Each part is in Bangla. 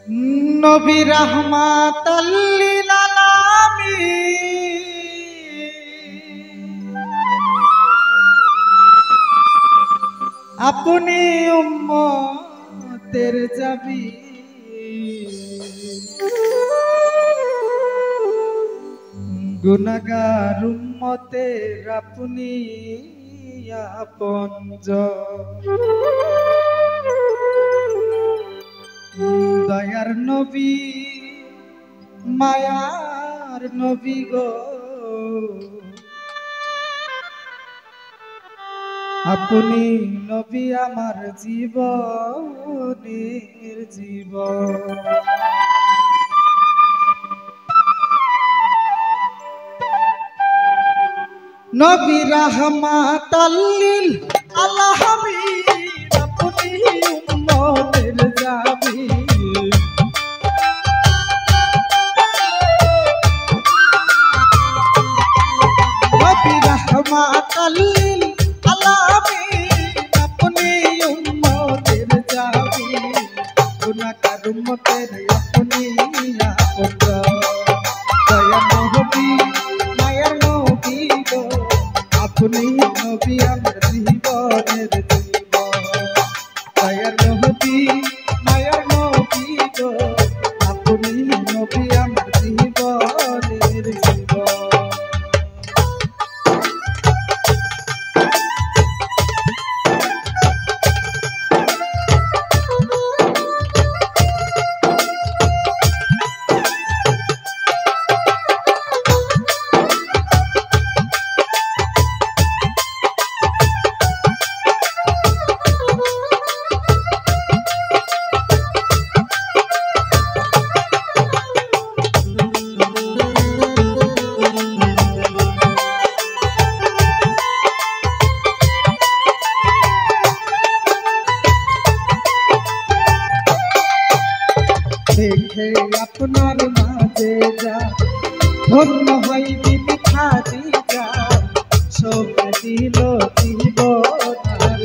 নবী রাহমাতাল লিল আলামিন আপনি উম্মতের যাবি গুনাহগার উম্মতের আপনি আপনজন দয়ার নবী মায়ার নবী গো আপনি নবী আমার জীবনের জীবন নবী রাহমাতাল লিল আলামিন আপনি উম্মতের যাবি নবী রাহমাতাল লিল আলামিন আপনি উম্মতের যাবি গুনাহগার উম্মতের আপনি আপনজন দয়া নবী মায়ার নবী গো আপনি নবী আমার জীবনের জীবন দয়ার নবী মায়ার নবী গো আপনি নবী আমার জীবনের জীবন দেখে আপনার মাঝে যা ধন্য হয় দিদি খাদি যা সব দিল জীবন আর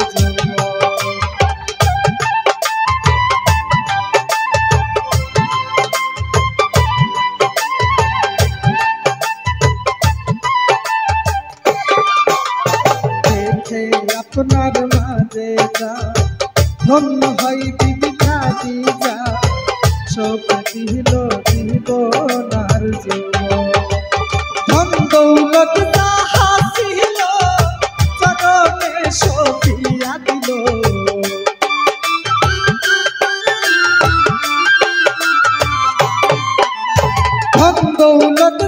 দেখে আপনার মাঝে যা ধন্য হয় দিদি খাদি যা সব দিল জীবন আর ধন দৌলত হাসিল চরণে সফিয়া দিল ধন দৌলত